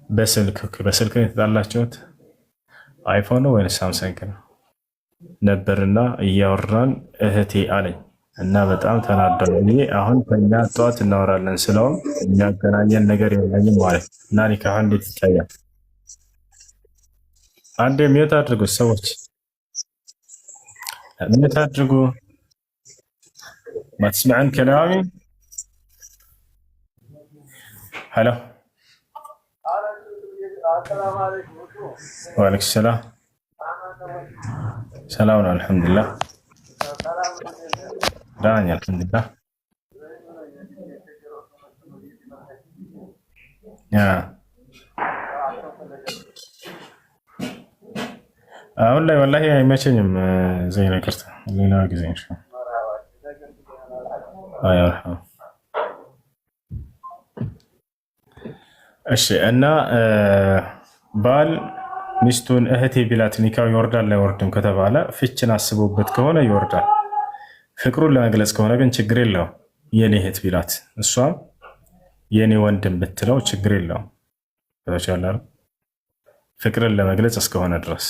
በስልክ ነው የተጣላችሁት? አይፎን ነው ወይስ ሳምሰንግ ነው? ነበርና እያወራን እህቴ አለኝ እና በጣም ተናደው አሁን ከኛ ጠዋት እናወራለን ስለውም የሚያገናኘን ነገር የለኝም ማለት እና ኒካህ እንዴት ይታያል? አንድ ሚዩት አድርጉ ሰዎች፣ ሚዩት አድርጉ። ما تسمعن كلامي؟ هلا وعليكم السلام. سلام الحمد لله. داني الحمد لله. يا أقول لي والله አይመቸኝም زي ነገርታ ሌላ ጊዜ እንሻ አያርሐም። እሺ እና ባል ሚስቱን እህቴ ቢላት ኒካው ይወርዳል አይወርድም ከተባለ ፍችን አስቦበት ከሆነ ይወርዳል። ፍቅሩን ለመግለጽ ከሆነ ግን ችግር የለውም። የኔ እህት ቢላት እሷም የኔ ወንድም ብትለው ችግር የለውም። ተቻላል ፍቅርን ለመግለጽ እስከሆነ ድረስ።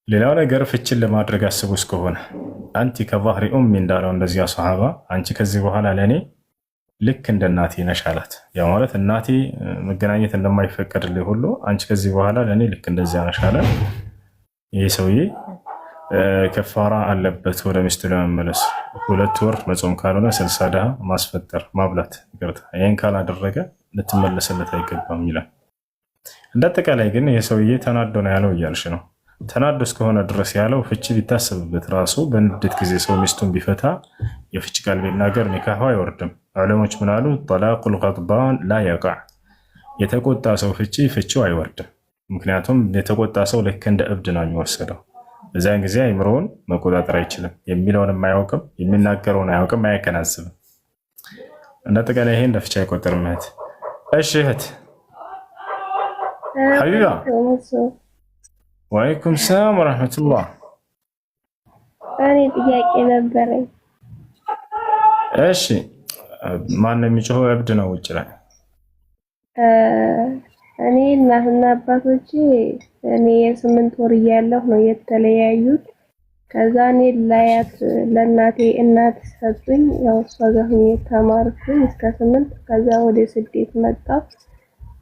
ሌላው ነገር ፍችን ለማድረግ አስቦ እስከሆነ አንቲ ከظهر ኡሚ እንዳለው እንደዚያ ሱሐባ አንቺ ከዚህ በኋላ ለኔ ልክ እንደ እናቴ ነሽ አላት። ያ ማለት እናቴ መገናኘት እንደማይፈቀድልኝ ሁሉ አንቺ ከዚህ በኋላ ለኔ ልክ እንደዚያ ነሽ አለ። ይህ ሰውዬ ከፋራ አለበት ወደ ሚስቱ ለመመለስ 2 ወር መጾም ካልሆነ 60 ድሃ ማስፈጠር ማብላት ይቅርታ። ይህን ካላደረገ ልትመለስለት አይገባም ይላል። እንዳጠቃላይ ግን ይህ ሰውዬ ተናዶ ነው ያለው እያልሽ ነው። ተናዶ እስከሆነ ድረስ ያለው ፍቺ ቢታሰብበት ራሱ በንዴት ጊዜ ሰው ሚስቱን ቢፈታ የፍቺ ቃል ቢናገር ኒካሁ አይወርድም። ዑለሞች ምን አሉ? ጠላቁል ገድባን ላ የቃዕ፣ የተቆጣ ሰው ፍቺው አይወርድም። ምክንያቱም የተቆጣ ሰው ልክ እንደ እብድ ነው የሚወሰደው። በዚያን ጊዜ አይምሮውን መቆጣጠር አይችልም። የሚለውንም አያውቅም፣ የሚናገረውን አያውቅም፣ አያገናዝብም። እንዳጠቃላይ ይሄ እንደ ፍቺ አይቆጠርም። እህት እሺ፣ እህት ሐቢባ ወአለይኩም ሰላም ወራህመቱላህ። እኔ ጥያቄ ነበረኝ። እሺ ማን ነው የሚጮኸው? እብድ ነው ውጭ ላይ? እኔ እናትና አባቶቼ እኔ የ8 ወር እያለሁ ነው የተለያዩት። ከዛ እኔ ላያት ለእናቴ እናት ሰጡኝ። ያው እሷ ጋር ሆኜ ተማርኩኝ እስከ 8። ከዛ ወደ ስደት መጣሁ።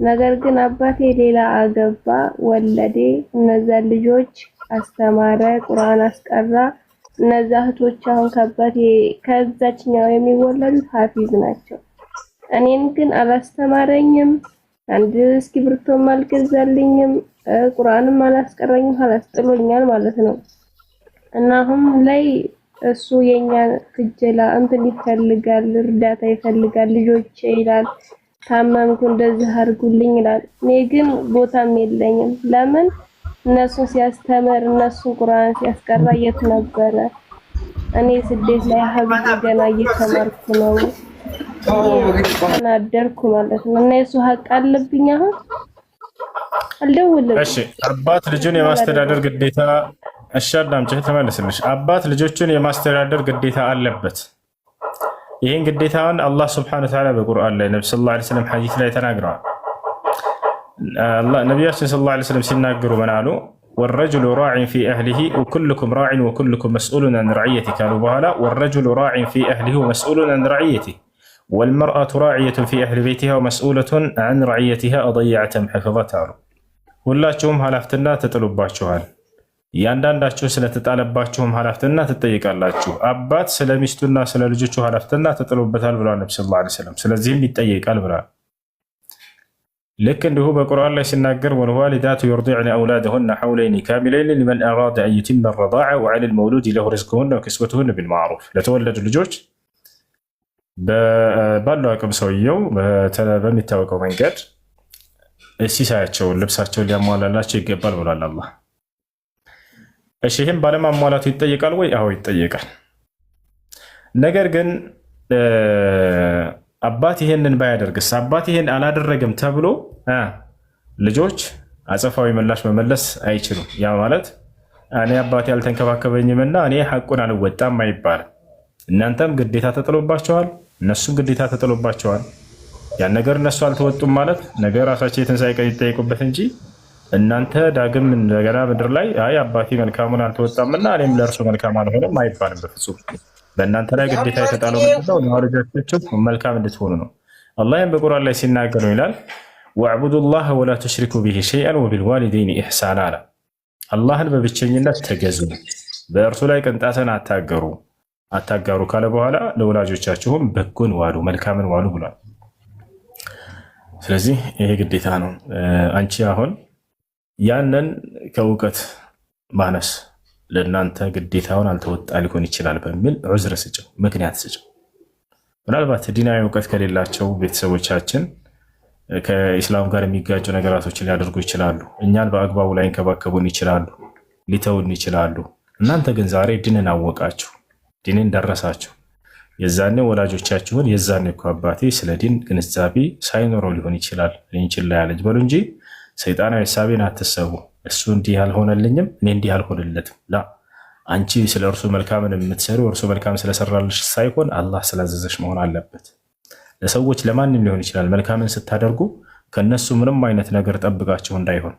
ነገር ግን አባቴ ሌላ አገባ፣ ወለዴ። እነዛ ልጆች አስተማረ፣ ቁርአን አስቀራ። እነዛ እህቶች አሁን ከአባቴ ከዛችኛው የሚወለዱት ሐፊዝ ናቸው። እኔን ግን አላስተማረኝም፣ አንድ እስክሪብቶም አልገዛልኝም፣ ቁርአንም አላስቀረኝም፣ አላስጥሎኛል ማለት ነው። እና አሁን ላይ እሱ የኛ ክጀላ እንትን ይፈልጋል፣ እርዳታ ይፈልጋል፣ ልጆች ይላል ታመምኩ እንደዚህ አድርጉልኝ ይላል። እኔ ግን ቦታም የለኝም። ለምን እነሱን ሲያስተምር እነሱን ቁርአን ሲያስቀራ የት ነበረ? እኔ ስደት ላይ ሀብት ገና እየተማርኩ ነው ናደርኩ ማለት ነው። እና የሱ ሀቅ አለብኝ። አሁን አልደውልም። እሺ አባት ልጁን የማስተዳደር ግዴታ አዳምጪ ተመለስልሽ። አባት ልጆቹን የማስተዳደር ግዴታ አለበት። ይህን ግዴታውን አላህ ስብሐነሁ ወተዓላ በቁርአን ላይ ነብዩ ሰለላሁ ዐለይሂ ወሰለም ሐዲስ ላይ ተናግረዋል። ነቢያችን ሰለላሁ ዐለይሂ ወሰለም ሲናገሩ ምን አሉ? ወረጁሉ ራዒን ፊ አህሊሂ ወኩልኩም ራዒን ወኩልኩም መስኡሉን አን ረዕየቲሂ ካሉ በኋላ ወረጁሉ ራዒን ፊ አህሊሂ ወመስኡሉን አን ረዕየቲሂ ወልመርአቱ ራዕየቱን ፊ አህሊ በይቲሃ ወመስኡለቱን አን ረዕየቲሃ አደየዐተም ሐፊዘት አሉ። ሁላችሁም ኃላፊነት ተጥሎባችኋል፣ እያንዳንዳችሁ ስለተጣለባችሁም ኃላፊነት ትጠይቃላችሁ። አባት ስለ ሚስቱና ስለ ልጆቹ ኃላፊነት ተጥሎበታል ብለዋል ነብዩ ሰለላሁ ዐለይሂ ወሰለም። ስለዚህም ይጠየቃል ብለዋል። ልክ እንዲሁ በቁርአን ላይ ሲናገር ወልዋሊዳቱ ዩርዲዕነ አውላደሁነ ሐውለይኒ ካሚለይኒ ሊመን አራደ አን ዩቲመ ረዳዐ ወዐለል መውሉድ ለሁ ሪዝቁሁነ ወኪስወቱሁነ ቢልማዕሩፍ። ለተወለዱ ልጆች ባለው አቅም ሰውየው በሚታወቀው መንገድ ሲሳያቸውን ልብሳቸውን ሊያሟላላቸው ይገባል ብሏል አላህ። እሺ ይህም ባለማሟላቱ ይጠየቃል ወይ? አዎ ይጠየቃል። ነገር ግን አባት ይሄንን ባያደርግስ? አባት ይሄን አላደረገም ተብሎ ልጆች አጸፋዊ ምላሽ መመለስ አይችሉም። ያ ማለት እኔ አባቴ አልተንከባከበኝምና እኔ ሐቁን አልወጣም አይባልም። እናንተም ግዴታ ተጥሎባቸዋል፣ እነሱም ግዴታ ተጥሎባቸዋል። ያን ነገር እነሱ አልተወጡም ማለት ነገር ራሳቸው የትንሣኤ ቀን ይጠየቁበት እንጂ እናንተ ዳግም እንደገና ምድር ላይ አይ አባቴ መልካሙን አልተወጣምና እኔም ለእርሱ መልካም አልሆነም አይባልም በፍጹም። በእናንተ ላይ ግዴታ የተጣለው ምንድነው? ለወላጆቻችሁ መልካም እንድትሆኑ ነው። አላህም በቁርአን ላይ ሲናገር ነው ይላል ወዕቡዱላህ ወላ ቱሽሪኩ ቢሂ ሸይአን ወቢልዋሊደይኒ ኢሕሳና አለ። አላህን በብቸኝነት ተገዙ፣ በእርሱ ላይ ቅንጣትን አታጋሩ ካለ በኋላ ለወላጆቻችሁም በጎን ዋሉ፣ መልካምን ዋሉ ብሏል። ስለዚህ ይሄ ግዴታ ነው። አንቺ አሁን ያንን ከእውቀት ማነስ ለእናንተ ግዴታውን አልተወጣ ሊሆን ይችላል በሚል ዑዝር ስጭው፣ ምክንያት ስጭው። ምናልባት ዲናዊ እውቀት ከሌላቸው ቤተሰቦቻችን ከኢስላም ጋር የሚጋጩ ነገራቶችን ሊያደርጉ ይችላሉ። እኛን በአግባቡ ላይ እንከባከቡን ይችላሉ፣ ሊተውን ይችላሉ። እናንተ ግን ዛሬ ዲንን አወቃችሁ፣ ዲንን ደረሳችሁ። የዛኔ ወላጆቻችሁን የዛኔ እኮ አባቴ ስለ ዲን ግንዛቤ ሳይኖረው ሊሆን ይችላል ችላ ያለች በሉ እንጂ ሰይጣናዊ ሀሳቤን አትሰቡ። እሱ እንዲህ አልሆነልኝም እኔ እንዲህ አልሆንለትም። ላ አንቺ ስለ እርሱ መልካምን የምትሰሩ እርሱ መልካም ስለሰራልሽ ሳይሆን አላህ ስላዘዘሽ መሆን አለበት። ለሰዎች ለማንም ሊሆን ይችላል መልካምን ስታደርጉ ከነሱ ምንም አይነት ነገር ጠብቃችሁ እንዳይሆን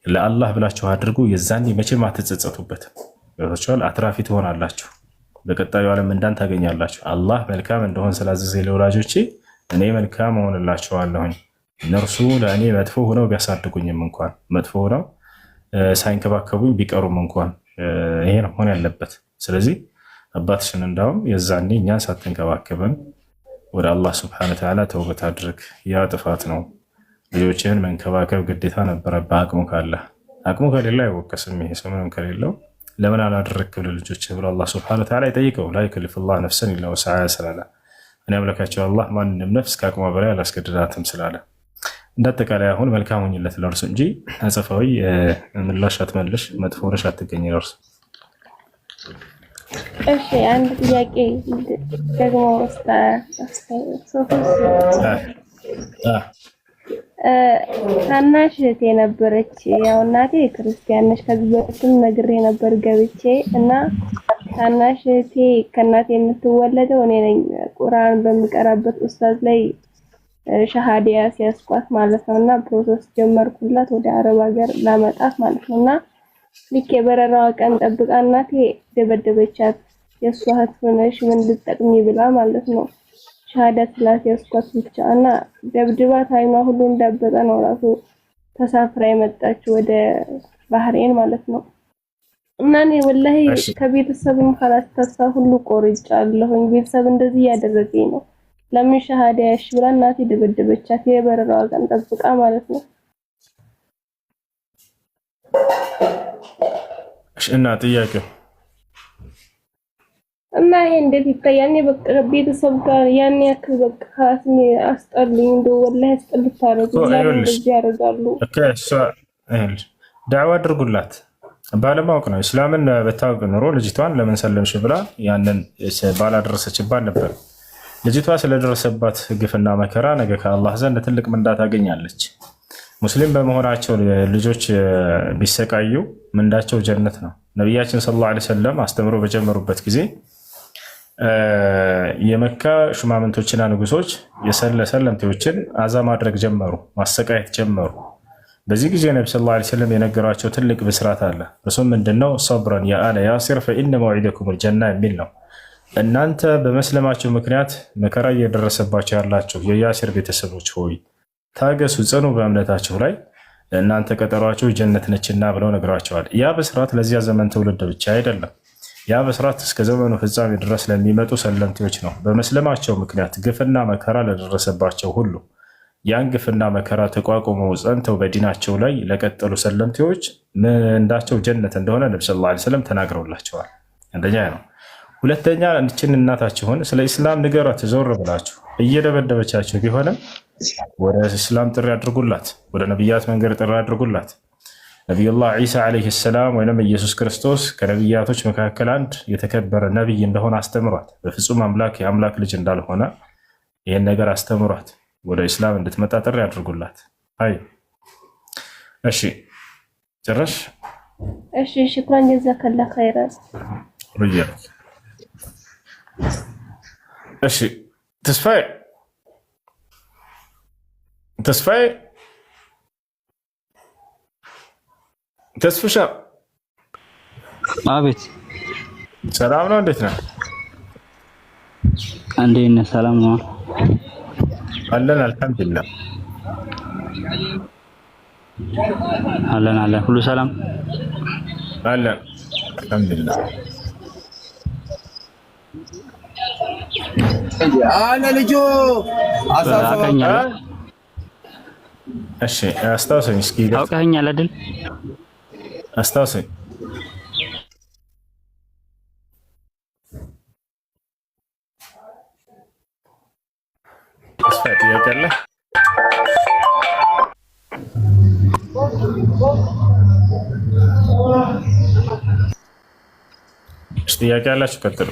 ለአላህ ብላችሁ አድርጉ። የዛኔ መቼም አትጸጸቱበትም። ገብታችኋል? አትራፊ ትሆናላችሁ። በቀጣዩ ዓለም እንዳን ታገኛላችሁ። አላህ መልካም እንደሆን ስላዘዘ ለወላጆቼ እኔ መልካም እሆንላቸዋለሁኝ። እነርሱ ለእኔ መጥፎ ሆነው ቢያሳድጉኝም እንኳን መጥፎ ሆነው ሳይንከባከቡኝ ቢቀሩም እንኳን ይሄ ነው መሆን ያለበት። ስለዚህ አባትሽን እንዳውም የዛኔ እኛን ሳትንከባከበን ወደ አላህ ስብሐነ ወተዓላ ተውበት አድርግ። ያ ጥፋት ነው። ልጆችህን መንከባከብ ግዴታ ነበረብህ አቅሙ ካለ። አቅሙ ከሌለ አይወቀስም። ይሄ ሰው ምንም ከሌለው ለምን አላደረግክም ለልጆችህ ብሎ አላህ ስብሐነ ወተዓላ ይጠይቀው። ላ ዩከሊፉላሁ ነፍሰን ኢላ ወስዐሃ ስላለ እኔ አምላካቸው አላህ ማንንም ነፍስ ከአቅሟ በላይ አላስገድዳትም ስላለ እንዳጠቃላይ አሁን መልካም ሆኝለት ለእርሱ እንጂ አጸፋዊ ምላሽ አትመልሽ፣ መጥፎ ሆነሽ አትገኝ ለእርሱ። እሺ አንድ ጥያቄ ደግሞ ታናሽ እህቴ ነበረች። ያው እናቴ ክርስቲያን ነች። ከዚህ በፊትም ነግሬ ነበር ገብቼ እና ታናሽ እህቴ ከእናቴ የምትወለደው እኔ ነኝ። ቁርአን በሚቀራበት ኡስታዝ ላይ ሸሃዲያ ሲያስቋት ማለት ነውና ፕሮሰስ ጀመርኩላት ወደ አረብ ሀገር ላመጣት ማለት ነውና ልክ የበረራዋ ቀን ጠብቃ እናቴ ደበደበቻት። የሷ እህት ሆነሽ ምን ልትጠቅሚ ብላ ማለት ነው ሸሃዳ ስላስያዝኳት ብቻ እና ደብድባት አይኗ ሁሉ እንዳበጠ ነው ራሱ ተሳፍራ የመጣች ወደ ባህሬን ማለት ነው። እና እኔ ወላሂ ከቤተሰብም ካላስ ተስፋ ሁሉ ቆርጫለሁኝ። ቤተሰብ እንደዚህ ያደረገኝ ነው። ለምን ሸሃዳ ያሽ ብላ እናቴ ደበደበቻት የበረራዋ ቀን ጠብቃ ማለት ነው። እና ጥያቄው እና ይሄ እንዴት ይታያል? እኔ በቃ ቤተሰብ ጋር ያን ያክል በቃ ሀስኒ አስጠልኝ እንደው ወላሂ አስጠልታ እንደዚህ ያደርጋሉ። እሷ ዳዕዋ አድርጉላት። ባለማወቅ ነው። እስላምን በታወቅ ኑሮ ልጅቷን ለምን ሰለምሽ ብላ ያንን ባላደረሰችባት ነበር። ልጅቷ ስለደረሰባት ግፍና መከራ ነገ ከአላህ ዘንድ ትልቅ ምንዳ ታገኛለች። ሙስሊም በመሆናቸው ልጆች ቢሰቃዩ ምንዳቸው ጀነት ነው። ነቢያችን ሰለላሁ ዐለይሂ ወሰለም አስተምሮ በጀመሩበት ጊዜ የመካ ሹማምንቶችና ንጉሶች የሰለምቴዎችን አዛ ማድረግ ጀመሩ፣ ማሰቃየት ጀመሩ። በዚህ ጊዜ ነቢ ሰለላሁ ዐለይሂ ወሰለም የነገሯቸው ትልቅ ብስራት አለ። እሱም ምንድነው? ሰብረን ያ አለ ያሲር ፈኢነ መውዒደኩሙል ጀና የሚል ነው። እናንተ በመስለማቸው ምክንያት መከራ እየደረሰባቸው ያላችሁ የያሲር ቤተሰቦች ሆይ ታገሱ፣ ጽኑ በእምነታችሁ ላይ እናንተ ቀጠሯችሁ ጀነት ነችና ብለው ነግሯቸዋል። ያ ብስራት ለዚያ ዘመን ትውልድ ብቻ አይደለም። ያ ብስራት እስከ ዘመኑ ፍጻሜ ድረስ ለሚመጡ ሰለምቴዎች ነው። በመስለማቸው ምክንያት ግፍና መከራ ለደረሰባቸው ሁሉ ያን ግፍና መከራ ተቋቁመው ጸንተው በዲናቸው ላይ ለቀጠሉ ሰለምቴዎች ምንዳቸው ጀነት እንደሆነ ነብዩ ሰለላሁ ዐለይሂ ወሰለም ተናግረውላቸዋል። አንደኛ ነው። ሁለተኛ እንችን እናታችሁን ስለ ኢስላም ንገሯት። ዞር ብላችሁ እየደበደበቻችሁ ቢሆንም ወደ እስላም ጥሪ አድርጉላት፣ ወደ ነቢያት መንገድ ጥሪ አድርጉላት። ነቢዩላህ ዒሳ ዓለይሂ ሰላም ወይም ኢየሱስ ክርስቶስ ከነቢያቶች መካከል አንድ የተከበረ ነቢይ እንደሆነ አስተምሯት። በፍጹም አምላክ የአምላክ ልጅ እንዳልሆነ ይህን ነገር አስተምሯት። ወደ እስላም እንድትመጣ ጥሪ አድርጉላት። አይ እሺ፣ ጨረሽ? እሺ፣ ሽክራን ጀዛከላህ ኸይራን። እሺ ተስፋዬ ተስፍሻ አቤት ሰላም ነው እንዴት ነህ እንዴት ነህ ሰላም ነው አለን አልሐምዱሊላህ አለን ሁሉ ሰላም አለን አልሐምዱሊላህ አለ ልጆ አውቀኸኛል እሺ አስታውሰኝ እስኪ አውቀኸኛል አይደል አስታውሰኝ ጥያቄ አለ ጥያቄ አላችሁ ቀጥሉ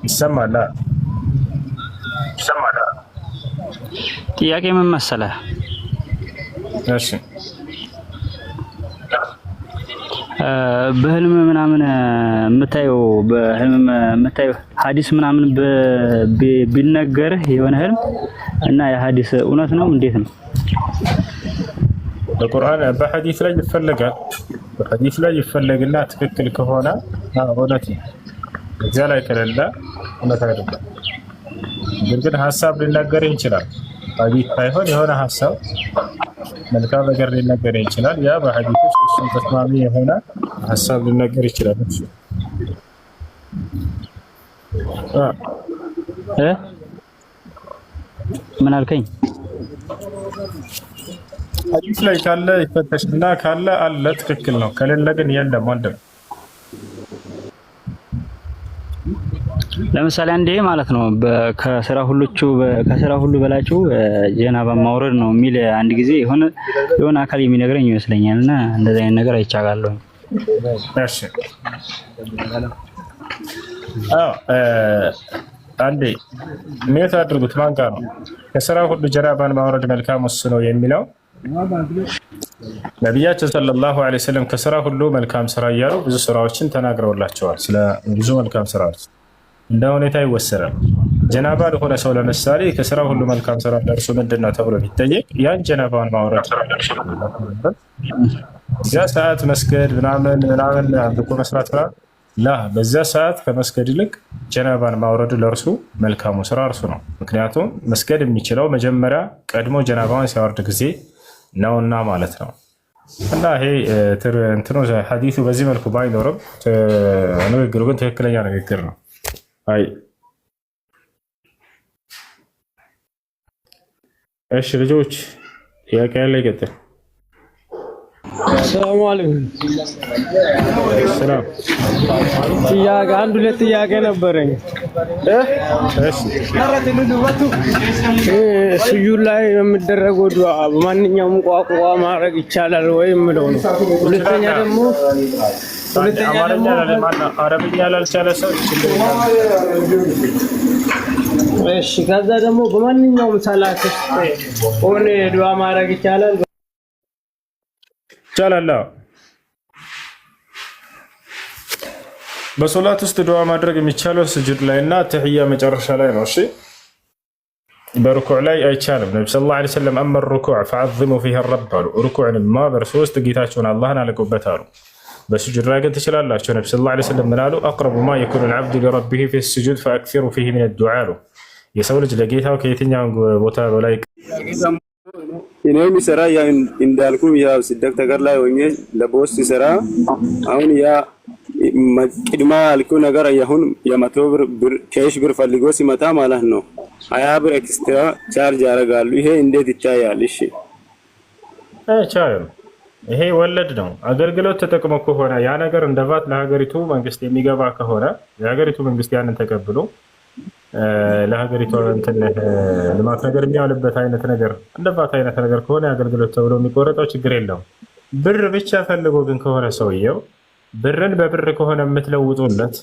ይሰማል ጥያቄ ምን መሰለህ እሺ በህልም ምናምን የምታየው ሐዲስ ምናምን ቢነገርህ የሆነ ህልም እና የሐዲስ እውነት ነው እንዴት ነው በቁርአን በሐዲስ ላይ ይፈለጋል በሐዲስ ላይ ይፈለግና ትክክል ከሆነ እውነት ነው እዚያ ላይ ከሌለ እውነት አይደለም ግን ሐሳብ ሊናገር ይችላል ሐዲስ ሳይሆን የሆነ ሐሳብ መልካም ነገር ሊናገር ይችላል ያ በሐዲስ ውስጥ ተስማሚ የሆነ ሐሳብ ሊናገር ይችላል ምን አልከኝ ሐዲስ ላይ ካለ ይፈተሽና ካለ አለ ትክክል ነው ከሌለ ግን የለም ወንድም ለምሳሌ አንዴ ማለት ነው ከስራ ሁሉ በላችሁ ጀናባ ማውረድ ነው የሚል አንድ ጊዜ የሆነ አካል የሚነግረኝ ይመስለኛልና እንደዚህ አይነት ነገር አይቻጋለሁ እሺ አንዴ ሜት አድርጉት ማን ጋር ነው ከስራ ሁሉ ጀናባን ማውረድ መልካም ነው የሚለው ነብያችን ሰለላሁ ዐለይሂ ወሰለም ከስራ ሁሉ መልካም ስራ እያሉ ብዙ ስራዎችን ተናግረውላቸዋል ስለ ብዙ መልካም ስራዎች እንደ ሁኔታ ይወሰናል ጀናባ ለሆነ ሰው ለምሳሌ ከስራ ሁሉ መልካም ስራ ደርሶ ምንድነው ተብሎ ቢጠየቅ ያን ጀናባን ማውረድ ያ ሰዓት መስገድ ምናምን አድርጎ መስራት በዛ ሰዓት ከመስገድ ይልቅ ጀናባን ማውረዱ ለእርሱ መልካሙ ስራ እርሱ ነው ምክንያቱም መስገድ የሚችለው መጀመሪያ ቀድሞ ጀናባን ሲያወርድ ጊዜ ነውና ማለት ነው እና ይሄ እንትኑ ሐዲሱ በዚህ መልኩ ባይኖርም ንግግሩ ግን ትክክለኛ ንግግር ነው አይ እሺ ልጆች ጥያቄ ያለ ይቀጥል ሰላም አለይኩም ሰላም አንድ ሁለት ጥያቄ ነበረኝ ስጁድ ላይ የሚደረገው ዱዓ በማንኛውም ቋንቋ ማድረግ ይቻላል ወይ የምለው ነው ሁለተኛ ደግሞ አረብኛ ላልቻለ ሰው እሺ ከዛ ደግሞ በማንኛውም ሰላት ሆነ ዱዓ ማድረግ ይቻላል በሶላት ውስጥ ዱዓ ማድረግ የሚቻለው ስጁድ ላይና ተህያ መጨረሻ ላይ ነው እሺ በሩኩዕ ላይ አይቻልም ነብዩ ሰለላሁ ዐለይሂ ወሰለም አማ الركوع فعظموا فيه الرب ሩኩዕንማ በርሶስት ጌታቸውን አላህን አለቁበት አሉ በስጁድ ላይ ግን ትችላላችሁ ነብዩ ሰለላሁ ዐለይሂ ወሰለም ምን አሉ اقرب ما يكون العبد لربه في السجود فاكثروا فيه من الدعاء የሰው ልጅ ለጌታው ከየትኛው ቦታ በላይ እኔም ሰራ ያ እንዳልኩ ያ ስደት ተገር ላይ ሆኜ ለቦስ ሰራ አሁን ያ ቅድማ አልኩ ነገር አሁን የመቶ ብር ከሽ ብር ፈልጎ ሲመጣ ማለት ነው 20 ብር ኤክስትራ ቻርጅ ያደርጋሉ ይሄ እንዴት ይታያል እሺ አይቻልም ይሄ ወለድ ነው አገልግሎት ተጠቅሞ ከሆነ ያ ነገር እንደባት ለሀገሪቱ መንግስት የሚገባ ከሆነ የሀገሪቱ መንግስት ያንን ተቀብሎ ለሀገሪቱ እንትን ልማት ነገር የሚያውልበት አይነት ነገር እንደባት አይነት ነገር ከሆነ አገልግሎት ተብሎ የሚቆረጠው ችግር የለውም ብር ብቻ ፈልጎ ግን ከሆነ ሰውየው ብርን በብር ከሆነ የምትለውጡለት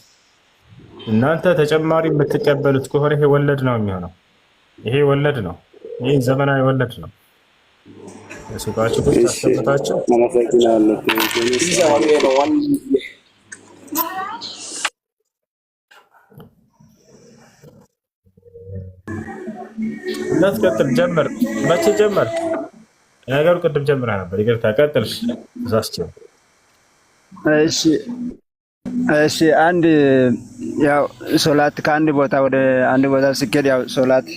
እናንተ ተጨማሪ የምትቀበሉት ከሆነ ይሄ ወለድ ነው የሚሆነው ይሄ ወለድ ነው ይሄ ዘመናዊ ወለድ ነው ሱቃችሁ ውስጥ አስቀምጣችሁ እንዳትቀጥል ጀምር። መቼ ጀመር? ነገሩ ቅድም ጀምራ ነበር። ይቅርታ ቀጥልሽ። ተሳስቼ። እሺ እሺ። አንድ ያው ሶላት ከአንድ ቦታ ወደ አንድ ቦታ ሲኬድ ያው ሶላት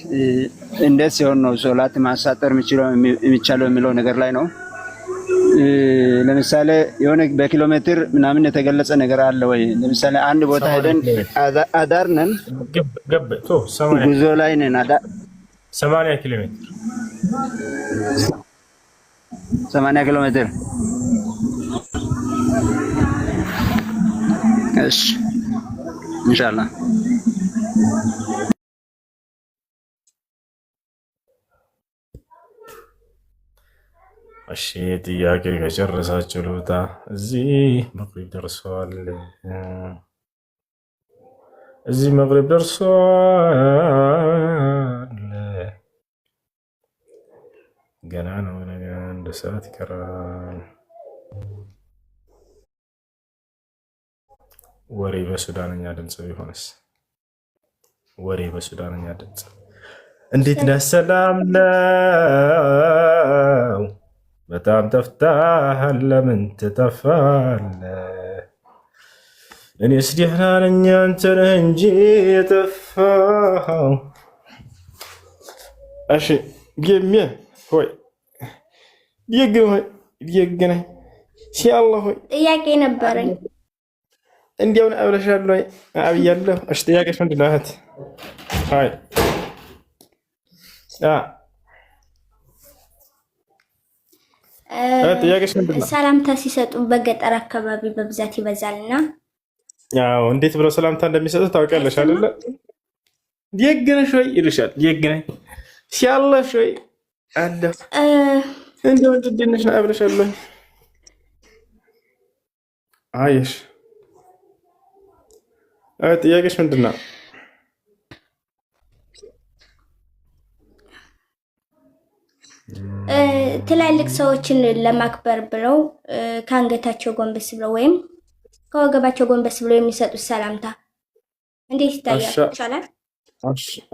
እንዴት ሲሆን ነው ሶላት ማሳጠር የሚቻለው የሚለው ነገር ላይ ነው። ለምሳሌ የሆነ በኪሎ ሜትር ምናምን የተገለጸ ነገር አለ ወይ? ለምሳሌ አንድ ቦታ ሄደን አዳር ነን፣ ጉዞ ላይ ነን። 80 ኪሎ ሜትር 80 ኪሎ ሜትር። እሺ ኢንሻአላህ። እሺ ጥያቄ ከጨረሳችሁ ልውጣ። እዚህ መግሪብ ደርሷል። እዚህ መግሪብ ደርሷል። ገና ነው። ነገ 1 ሰዓት ይቀራል። ወሬ በሱዳንኛ ድምፅ ቢሆንስ? ወሬ በሱዳንኛ ድምፅ እንዴት ነህ? ሰላም ነው? በጣም ጠፍተሃል። ለምን ትጠፋለህ? እኔስ ደህና ነኝ፣ አንተ ነህ እንጂ የጠፋኸው። እሺ ጌሜ ሆይ ደግነኝ ሲአላህ ሆይ ጥያቄ ነበረኝ። እንዲያውን አብለሻለሁ አብያለሁ። እሺ ጥያቄሽ ምንድን ነው እህት? አይ ጥያቄሽ ምንድን ነው? ሰላምታ ሲሰጡ በገጠር አካባቢ በብዛት ይበዛልና፣ ያው እንዴት ብለው ሰላምታ እንደሚሰጡ ታውቂያለሽ አይደለ? ደግነሽ ወይ ይልሻል። ደግነኝ ሲአላህ ወይ አለ እንዲያው እንድንሽ ነው አብለሻለሁ። አይሽ ጥያቄሽ ምንድን ነው? ትላልቅ ሰዎችን ለማክበር ብለው ከአንገታቸው ጎንበስ ብለው ወይም ከወገባቸው ጎንበስ ብለው የሚሰጡት ሰላምታ እንዴት ይታያል? ይቻላል?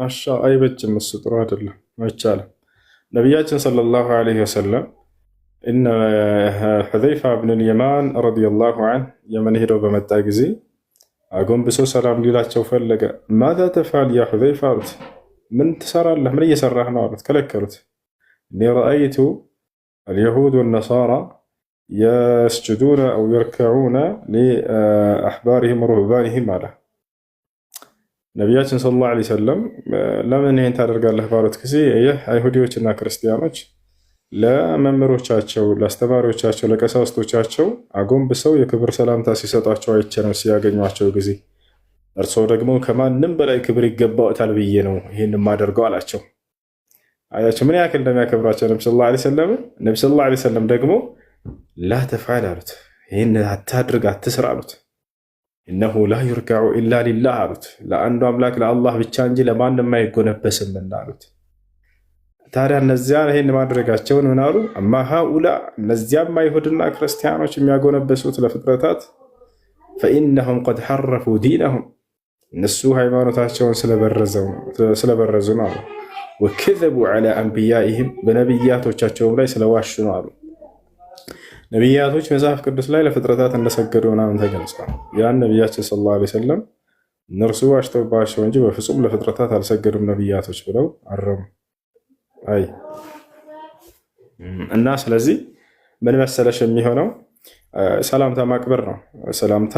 አሻ አይበጅም። እሱ ጥሩ አይደለም፣ አይቻልም። ነቢያችን ሰለላሁ ዐለይሂ ወሰለም እነ ሑዘይፋ ብኑል የማን ረዲየላሁ ዐንሁ የመን ሄደው በመጣ ጊዜ አጎንብሶ ሰላም ሊላቸው ፈለገ። ማዛ ተፍዐል ያ ሑዘይፋ አሉት። ምን ትሰራለህ? ምን እየሰራህ ነው አሉት። ከለከሉት። እኒ ረአይቱ አልየሁድ ወነሳራ የስጁዱነ አው የርከዑነ ሊአሕባሪሂም ወሩህባኒሂም አለ። ነቢያችን ሰለላሁ ዐለይሂ ወሰለም ለምን ይህን ታደርጋለህ ባሉት ጊዜ ይህ አይሁዲዎችና ክርስቲያኖች ለመምህሮቻቸው፣ ለአስተማሪዎቻቸው፣ ለቀሳውስቶቻቸው አጎንብሰው የክብር ሰላምታ ሲሰጧቸው አይቼ ነው ሲያገኟቸው ጊዜ። እርስዎ ደግሞ ከማንም በላይ ክብር ይገባዎታል ብዬ ነው ይህን የማደርገው አላቸው። አያቸው ምን ያክል እንደሚያከብሯቸው ነቢ ሰለላሁ ዐለይሂ ወሰለም። ነቢ ሰለላሁ ዐለይሂ ወሰለም ደግሞ ላ ተፍዐል አሉት። ይህን አታድርግ፣ አትስራ አሉት። እነሁ ላ ዩርከዑ ኢላ ሊላህ አሉት። ለአንዱ አምላክ ለአላህ ብቻ እንጂ ለማንም አይጎነበስምና አሉት። ታዲያ እነዚያ ይህን ማድረጋቸውን ምን አሉ? አማ ሃኡላ እነዚያም አይሁድና ክርስቲያኖች የሚያጎነበሱት ለፍጥረታት ፈኢነሁም ቀድ ሐረፉ ዲነሁም እነሱ ሃይማኖታቸውን ስለበረዙ ነው አሉ። ወከዘቡ ዐላ አንቢያኢህም በነቢያቶቻቸውም ላይ ስለዋሹ ነው አሉ። ነቢያቶች መጽሐፍ ቅዱስ ላይ ለፍጥረታት እንደሰገዱ ምናምን ተገልጿል። ያን ነቢያችን ሰለላሁ ዐለይሂ ወሰለም እነርሱ ዋሽተውባቸው እንጂ በፍጹም ለፍጥረታት አልሰገዱም ነቢያቶች ብለው አረሙ። አይ እና ስለዚህ ምን መሰለሽ የሚሆነው ሰላምታ ማክበር ነው። ሰላምታ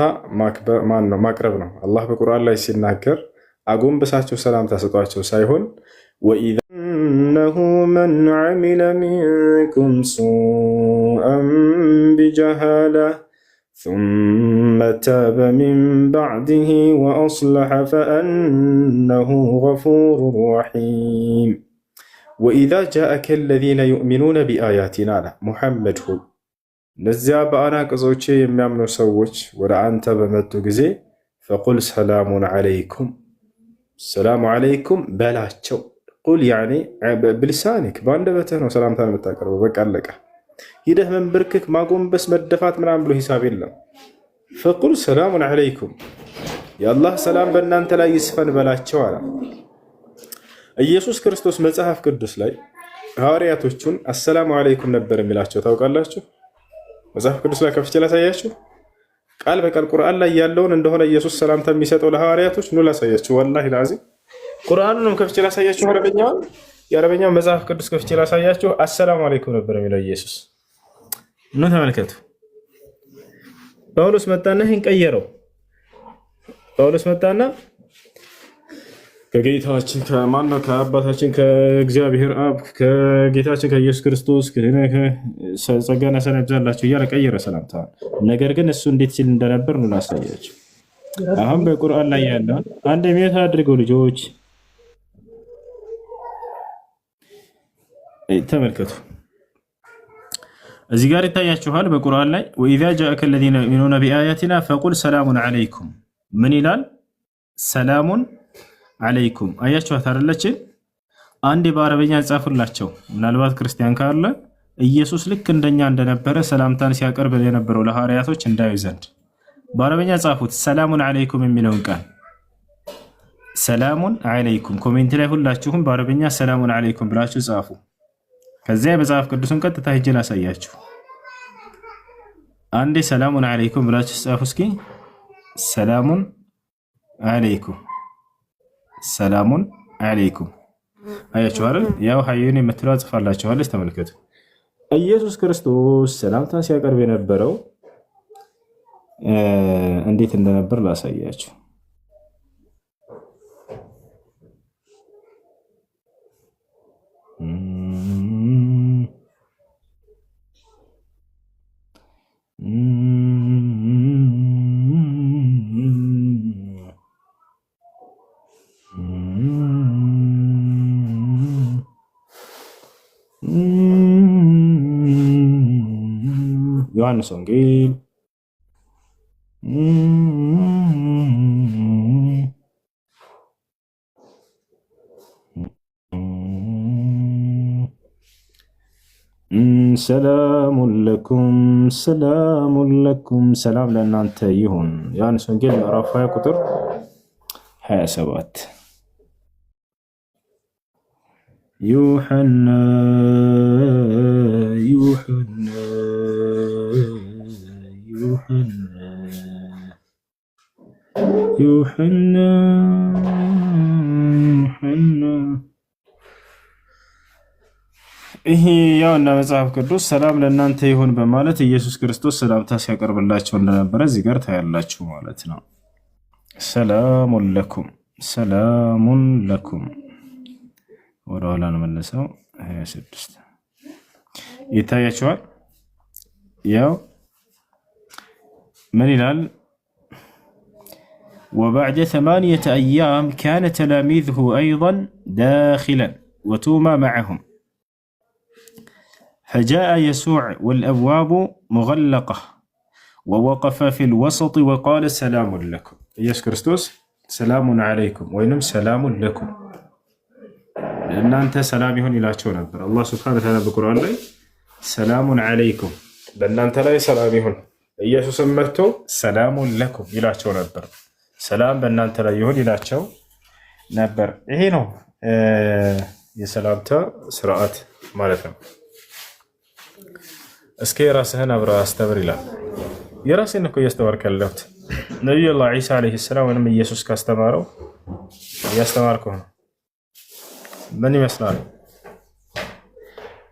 ማቅረብ ነው። አላህ በቁርአን ላይ ሲናገር አጎንብሳቸው ሰላምታ ሰጧቸው ሳይሆን ወኢዛ እነሁ መን ዐሚለ ሚንኩም ሱአን ቢጀሃላ ثم تاب من بعده وأصلح فأنه غفور رحيم وإذا جاءك الذين يؤمنون بآياتنا محمد هو نزع بأناك زوجي يميامنو سوج ولا أنت بمدو جزي فقل سلام عليكم السلام عليكم بلاتشو قل يعني بلسانك باندبته ነው ሰላምታን የምታቀርበው በቃ አለቀ። ሂደህ መንበርክክ ማጎን በስ መደፋት ምናምን ብሎ ሂሳብ የለም። فقل سلام عليكم የአላህ ሰላም በእናንተ ላይ ይስፈን በላቸው አለ። ኢየሱስ ክርስቶስ መጽሐፍ ቅዱስ ላይ ሐዋርያቶቹን አሰላሙ አለይኩም ነበር የሚላቸው ታውቃላችሁ? መጽሐፍ ቅዱስ ላይ ከፍቼ ላሳያችሁ። ቃል በቃል ቁርአን ላይ ያለውን እንደሆነ ኢየሱስ ሰላምታ የሚሰጠው ለሐዋርያቶች ነው። ላሳያችሁ፣ ወላሂ ላዚም ቁርአኑንም ከፍቼ ላሳያችሁ። አረበኛውን የአረበኛው መጽሐፍ ቅዱስ ከፍቼ ላሳያችሁ። አሰላሙ አለይኩም ነበር የሚለው ኢየሱስ ነው። ተመልከቱ። ጳውሎስ መጣና ይህን ቀየረው። ጳውሎስ መጣና ከጌታችን ከማነው ከአባታችን ከእግዚአብሔር አብ ከጌታችን ከኢየሱስ ክርስቶስ ጸጋና ሰላም ይብዛላችሁ እያለ ቀየረ ሰላምታ። ነገር ግን እሱ እንዴት ሲል እንደነበር ነው ላሳያችሁ። አሁን በቁርአን ላይ ያለውን አንድ የሚያታ አድርገው ልጆች ተመልከቱ። እዚህ ጋር ይታያችኋል በቁርአን ላይ ወኢዛ ጃአከ الذين يؤمنون بآياتنا فقل سلام عليكم ምን ይላል? ሰላሙን አለይኩም። አያችኋት አይደለች? አንዴ በአረበኛ ጻፉላቸው። ምናልባት ክርስቲያን ካለ ኢየሱስ ልክ እንደኛ እንደነበረ ሰላምታን ሲያቀርብ የነበረው ለሐዋርያቶች እንዳዩ ዘንድ በአረበኛ ጻፉት። ሰላሙን አለይኩም የሚለውን ቃል ሰላሙን አለይኩም ኮሜንት ላይ ሁላችሁም በአረበኛ ሰላሙን አለይኩም ብላችሁ ጻፉ። ከዚያ የመጽሐፍ ቅዱስን ቀጥታ ሄጄ ላሳያችሁ። አንዴ ሰላሙን አለይኩም ብላችሁ ጻፉ እስኪ። ሰላሙን አለይኩም ሰላሙን አለይኩም። አያችሁ አይደል? ያው ሀዩን የምትለው ጽፋላችኋለች። ተመልከቱ። ኢየሱስ ክርስቶስ ሰላምታን ሲያቀርብ የነበረው እንዴት እንደነበር ላሳያችሁ። ዮሐንስ ወንጌል ሰላሙን ለኩም ሰላሙን ለኩም ሰላም ለእናንተ ይሁን። ዮሐንስ ወንጌል ምዕራፍ 20 ቁጥር 27 ዩሐና ዩሐና ዩሐና ይሄ ያውና መጽሐፍ ቅዱስ ሰላም ለእናንተ ይሁን በማለት ኢየሱስ ክርስቶስ ሰላምታ ሲያቀርብላቸው እንደነበረ እዚህ ጋር ታያላችሁ ማለት ነው። ሰላሙን ለኩም ሰላሙን ለኩም ወደ ኋላ ነው መለሰው 26 ይታያችኋል። ያው ምን ይላል? وبعد 8 أيام كان تلاميذه أيضا داخلا وتوما معهم فجاء يسوع والأبواب مغلقة ووقف في الوسط وقال سلام لكم. ኢየሱስ ክርስቶስ ሰላም عليكم ወይንም ሰላም لكم ለእናንተ ሰላም ይሁን ይላቸው ነበር። አላህ ሱብሓነሁ ወተዓላ በቁርአን ላይ ሰላሙን عليكم በእናንተ ላይ ሰላም ይሁን፣ ኢየሱስም መጥቶ ሰላሙን ለኩም ይላቸው ነበር። ሰላም በእናንተ ላይ ይሁን ይላቸው ነበር። ይሄ ነው የሰላምታ ስርዓት ማለት ነው። እስኪ የራስህን አብረህ አስተምር ይላል። የራስህን እኮ እያስተማርክ ያለሁት ነቢዩላህ ዒሳ ዓለይሂ ሰላም ወይም ኢየሱስ ካስተማረው እያስተማርኩ ነው። ምን ይመስላል?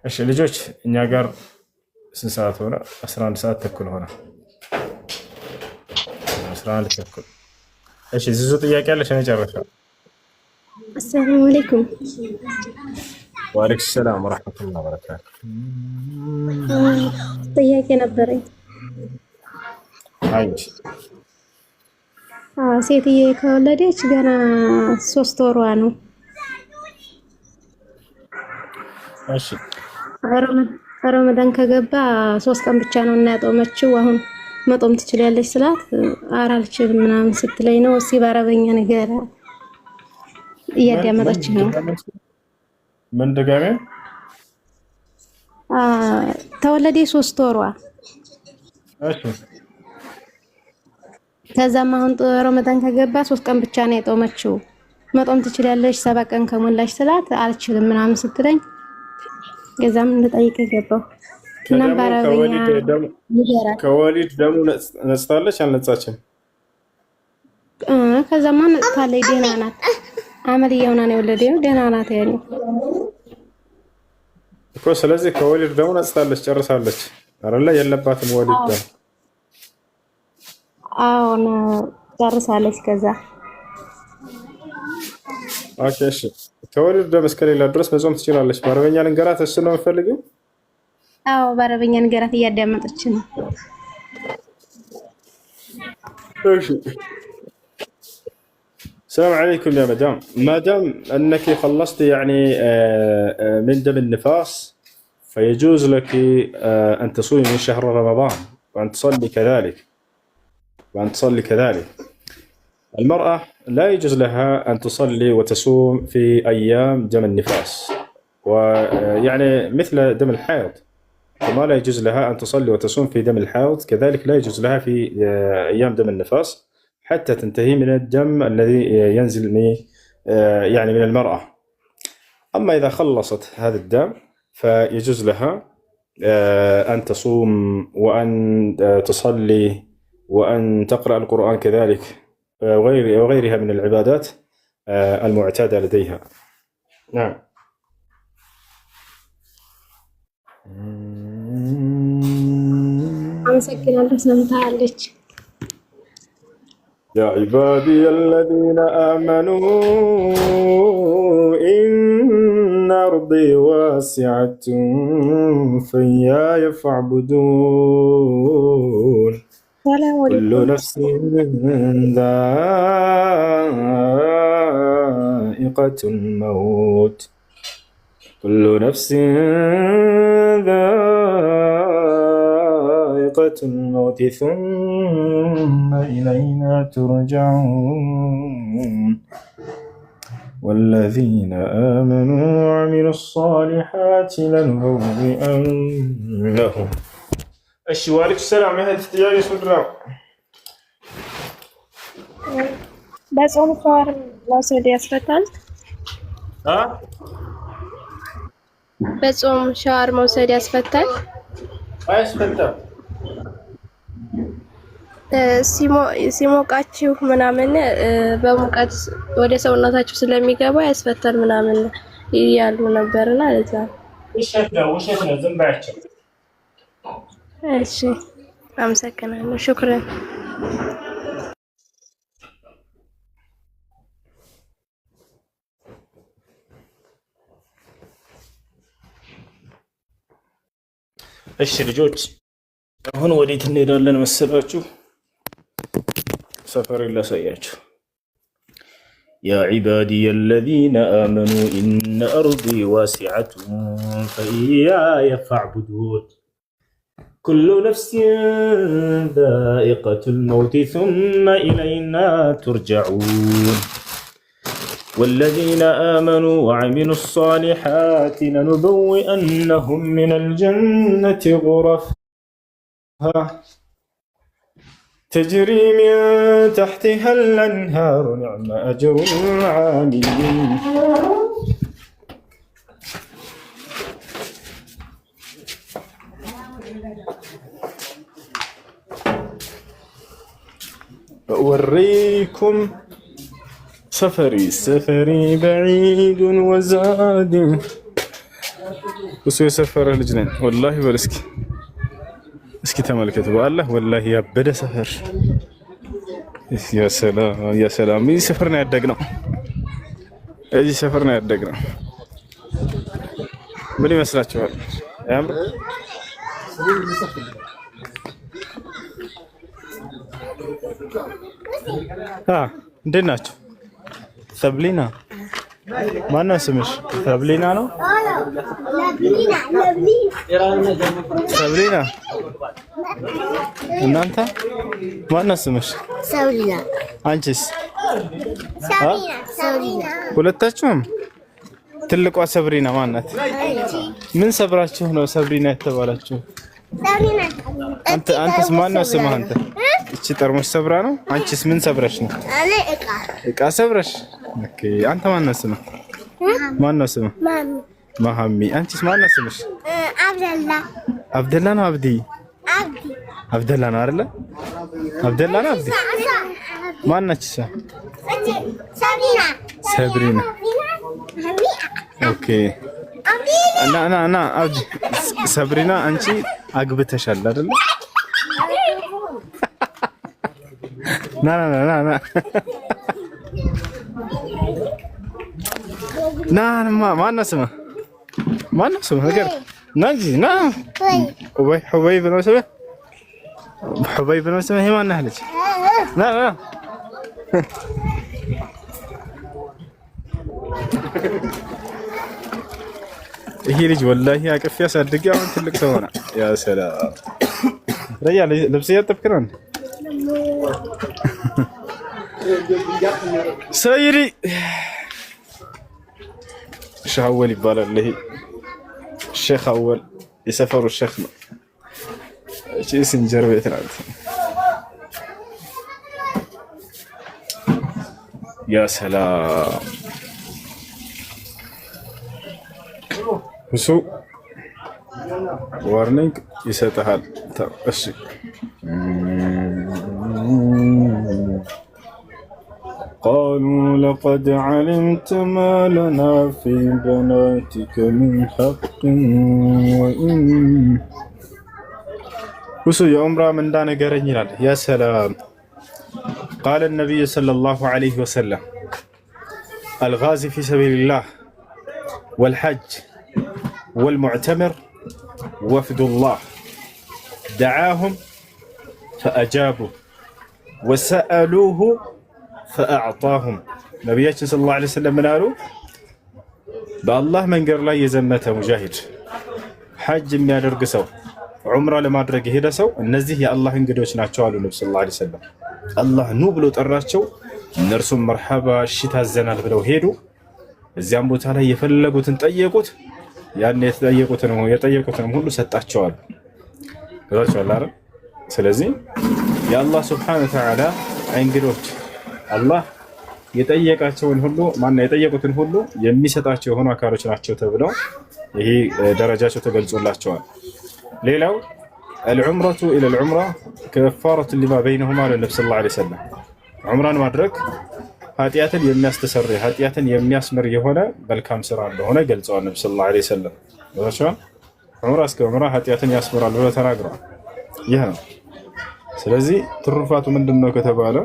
እሺ ልጆች እኛ ጋር ስንት ሰዓት ሆነ? 11 ሰዓት ተኩል ሆነ። 11 ተኩል። እሺ ዝዙ ጥያቄ አለሽ? እኔ ጨርሻለሁ። አሰላሙ አለይኩም። ወአለይኩም ሰላም ወራህመቱላሂ ወበረካቱ። ጥያቄ ነበረኝ። አንቺ ሴትዬ ከወለደች ገና 3 ወሯ ነው። እሺ ረመዳን ከገባ 3 ቀን ብቻ ነው እና ያጦመችው። አሁን መጦም ትችላለች ስላት ኧረ አልችልም ምናምን ስትለኝ ነው። እስኪ በአረበኛ ነገር እያዳመጠች ነው። ምን ደጋሜ ተወለደ 3 ወሯ። እሺ ከዛም አሁን ረመዳን ከገባ 3 ቀን ብቻ ነው የጦመችው። መጦም ትችላለሽ 7 ቀን ከሞላሽ ስላት አልችልም ምናምን ስትለኝ ገዛም ልጠይቅ ገባው እና ባረበኛ ከወሊድ ደግሞ ነጽታለች አልነጻችም? ከዛማ ነጽታለች ደህና ናት። አመልየውና ነው የወለደው ደህና ናት ያኔ እኮ። ስለዚህ ከወሊድ ደግሞ ነጽታለች ጨርሳለች አይደለ? የለባትም ወሊድ ደግሞ። አዎ ነው ጨርሳለች ከዛ ኦኬ እሺ። ከወሊድ ደም እስከሌላ ድረስ መጾም ትችላለች። በአረበኛ ልንገራት እሱ ነው የምፈልገው። አዎ በአረበኛ ንገራት እያዳመጠች ነው። እሺ السلام عليكم يا مدام. ما دام انك خلصت يعني من دم النفاس فيجوز لك ان تصومي من شهر رمضان وان تصلي كذلك. المرأة لا يجوز لها أن تصلي وتصوم في أيام دم النفاس، ويعني مثل دم الحيض، وما لا يجوز لها أن تصلي وتصوم في دم الحيض، كذلك لا يجوز لها في أيام دم النفاس حتى تنتهي من الدم الذي ينزل يعني من المرأة. أما إذا خلصت هذا الدم فيجوز لها أن تصوم وأن تصلي وأن تقرأ القرآن كذلك وغيرها من العبادات المعتادة لديها. نعم. يا عبادي الذين آمنوا إن أرضي واسعة فإياي فاعبدون كل نفس ذائقة الموت كل نفس ذائقة الموت ثم إلينا ترجعون والذين آمنوا وعملوا الصالحات لنبوئنهم. እሺ ወአለይኩም ሰላም። እህት ጥያቄ ምንድነው? በጾም ሻወር መውሰድ ያስፈታል? በጾም ሻወር መውሰድ ያስፈታል? አያስፈታም። ሲሞቃችሁ ምናምን በሙቀት ወደ ሰውነታችሁ ስለሚገባ ያስፈታል ምናምን ይያሉ ነበርና ለዛ ውሸት ነው። ዝም ባያቸው። እሺ አመሰግናለሁ። ሹክራን። እሺ ልጆች አሁን ወዴት እንሄዳለን መሰላችሁ? ሰፈሬን ላሳያችሁ። يا عبادي الذين آمنوا إن أرضي واسعة فإياي فاعبدون كل نفس ذائقة الموت ثم إلينا ترجعون والذين آمنوا وعملوا الصالحات لنبوئنهم من الجنة غرفا تجري من تحتها الأنهار نعم أجر العاملين. أوريكم سفري بعيد وزاد وسوي سفر الجنين والله برسكي اسكي تملكت بالله والله يا بدا سفر. يا سلام مين سفرنا يدقنا اجي سفرنا يدقنا من يመስላችኋል? ያምር እንዴት ናችሁ? ሰብሊና ማነው ስምሽ? ሰብሊና ነው? ሰብሊና እናንተ ማነው ስምሽ? ሰብሊና። አንቺስ? ሰብሊና። ሁለታችሁም? ትልቋ ሰብሪና ማናት? ምን ሰብራችሁ ነው ሰብሪና የተባላችሁ? አንተስ ማነው ስምህ አንተ? እቺ ጠርሙስ ሰብራ ነው? አንቺስ ምን ሰብረሽ ነው? እቃ ሰብረሽ? ኦኬ አንተ ማን ነው ስምህ? ማን ነው ስምህ? መሀሚ። አንቺስ ማን ነው ስምሽ? አብደላ። አብደላ ነው አብዲ? አብደላ ነው አይደለ? አብደላ ነው አብዲ? ማን ነች እሷ? ሰብሪና። ኦኬ እና አብዲ ሰብሪና አንቺ አግብተሻል አይደለ? ና ማነው ስምህ? ማነው ስምህ? ነገር ና እንጂ ና። ሑበይብ ነው ስምህ? ሑበይብ ነው ስምህ? ማነህ ልጅ? ና ይሄ ልጅ ወላሂ አቅፌ አሳድጌ አሁን ትልቅ ሰው ሆነ። ያ ሰላም ረያ ልብስ እያጠብክ ነው እንዴ? ሰይዲ ሼህ አወል ይባላል። ይሄ ሼህ አወል የሰፈሩ ሼህ ነው። እቺ ስንጀር ቤት ናት። ያ ሰላም እሱ ዋርኒንግ ይሰጥሃል። እሺ قالوا لقد علمت ما لنا في بناتك من حق وإن وسو يومرا من دان غرني يلال. يا سلام. قال النبي صلى الله عليه وسلم الغازي في سبيل الله والحج والمعتمر وفد الله دعاهم فأجابوا وسألوه فأعطاهم. نبياتنا صلى الله عليه وسلم من قالوا بالله من قر لا يزمته مجاهد حج የሚያደርግ ሰው ዑምራ ለማድረግ የሄደ ሰው እነዚህ የአላህ እንግዶች ናቸው አሉ ነብዩ ሰለላሁ ዐለይሂ ወሰለም። አላህ ኑ ብሎ ጠራቸው። እነርሱም መርሐባ እሺ ታዘናል ብለው ሄዱ። እዚያም ቦታ ላይ የፈለጉትን ጠየቁት። ያን የጠየቁትን ሁሉ ሰጣቸዋል። ከዛቸው አላህ ስለዚህ የአላህ ሱብሓነሁ ወተዓላ እንግዶች አላህ የጠየቃቸውን ሁሉ የጠየቁትን ሁሉ የሚሰጣቸው የሆኑ አካሎች ናቸው ተብለው ይሄ ደረጃቸው ተገልጾላቸዋል። ሌላው العمرة إلى العمرة كفارة لما بينهما للنبي صلى الله عليه وسلم. ዑምራን ማድረግ ኃጢአትን የሚያስተሰርይ ኃጢአትን የሚያስምር የሆነ መልካም ስራ እንደሆነ ገልጸዋል ነብዩ ሰለላሁ ዐለይሂ ወሰለም። ዑምራ እስከ ዑምራ ኃጢአትን ያስምራል ብለው ተናግረዋል። ይህ ነው። ስለዚህ ትሩፋቱ ምንድነው ከተባለ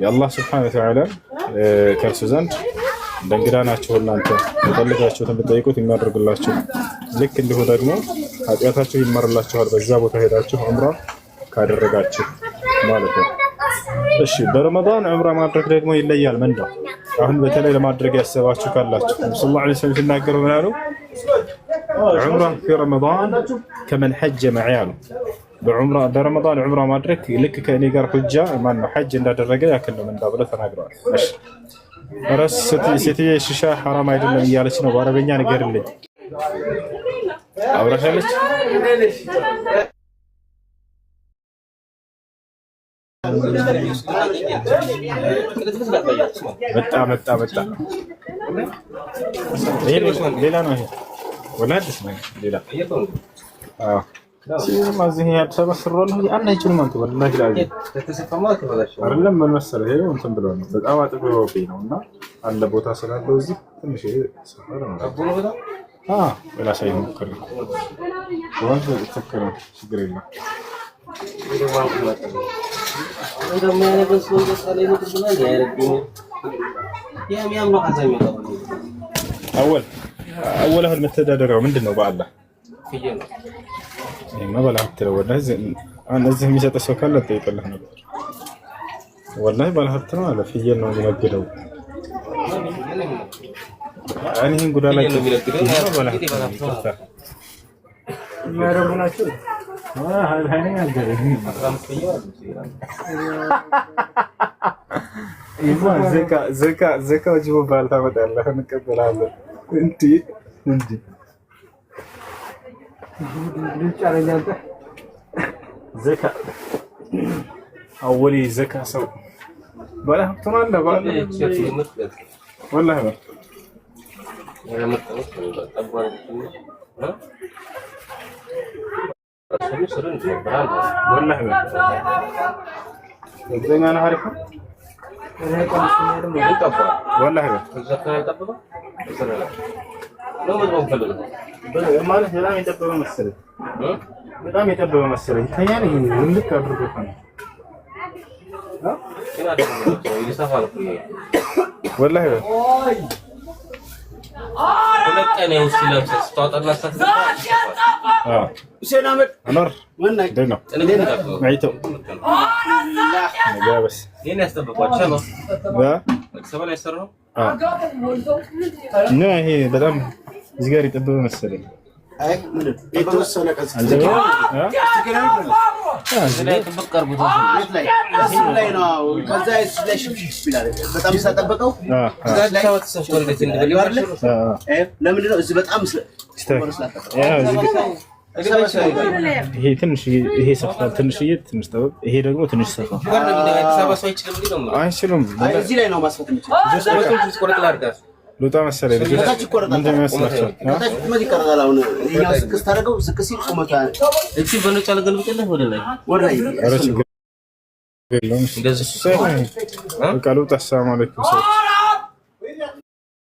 የአላህ ሱብሓነሁ ወተዓላ ከእርሱ ዘንድ እንደ እንግዳ ናቸው። እናንተ የፈለጋችሁትን ብትጠይቁት የሚያደርግላችሁ ልክ እንዲሁ ደግሞ ኃጢአታችሁ ይመርላችኋል በዛ ቦታ ሄዳችሁ ዑምራ ካደረጋችሁ ማለት ነው። እሺ በረመዳን ዑምራ ማድረግ ደግሞ ይለያል። ምንድነው? አሁን በተለይ ለማድረግ ያሰባችሁ ካላችሁ ሰለላሁ ዐለይሂ ወሰለም ሲናገሩ ምን አሉ? ዑምራ في رمضان كمن حج معي አሉ። በረመዳን ዑምራ ማድረግ ልክ ከእኔ ጋር ሁጃ ማነው ሐጅ እንዳደረገ ያክል ነው እንዳብለ ተናግረዋል። እሺ ራስ ሴትዬ ሽሻ ሐራም አይደለም እያለች ነው። በአረበኛ ንገርልኝ። አብራሻለች መጣ ሌላ ነው ይሄ ወላድስ ነው ሌላ እዚህ አዲስ አበባ ስሮል አንድ አይችልም አንተ ወላሂ ላይ አይደለም ምን መሰለህ ይሄ እንትን ብለው ነው በጣም አጥብቀውብኝ ነውና አለ ቦታ ስላለው እዚህ ትንሽ ሰፈር ነው ወላ ሳይሆን ከረ ወንዝ ተከረ ችግር የለም أول هذا المتدرج ምንድነው በአላህ መበላት ነው ወላሂ አን እዚህ የሚሰጥ ሰው ካለ ጠይቀልህ ነበር ወላሂ ባለሀብት ነው አለ ፍየል ነው የሚነግደው አኒን ጉዳላ ያረቡናችሁ ሃይሃይን ያደረኝ ዘካ ወጅቡ ባልታ መጣለህ እንቀበላለን እንዴ ዘካ አወሊ ዘካ ሰው ባለሀብት ነው አለ والله بقى والله زي ما انا عارفه والله ማለት በጣም የጠበበ መሰለኝ በጣም የጠበበ መሰለኝ ታያለህ ልክ አድርጎት ነው والله ሁለተኛ ውስጥ ስታወጣና ስታስገባ ሁሴን አህመድ አኖር ደህና አይቶ ጋበስ የኔ ያስተበቋቸው ነው ሰበላ ያሰራው ነው ይሄ በጣም እዚህ ጋር የጠበበ መሰለኝ አይ ምንድን የተወሰነ ቀስ ላይ ጥብቅ ቀርቦት ላይ ነው ከዛ ስለሽ ይላል በጣም ሳጠበቀው ከዛ ተሰፍቶ እንደዚህ እንደበል ለምን ነው እዚህ በጣም ይሄ ትንሽ ይሄ ሰፋል ትንሽዬ ትንሽ ጠበብ ይሄ ደግሞ ትንሽ ሰፋ አይችልም እዚህ ላይ ነው ማስፈት የሚችለው ሉጣ መሰለኝ ልጅ ምንድን ነው ያስላቸው ታች ቁመት ይቀርላል አሁን እኛው ስክስ ታደርገው ስክስ ሲል ቁመት እቺ በነጭ አለገልብጥልህ ወደ ላይ አረች ገለም እንደዚህ በቃ ሉጣ ሰላም አለይኩም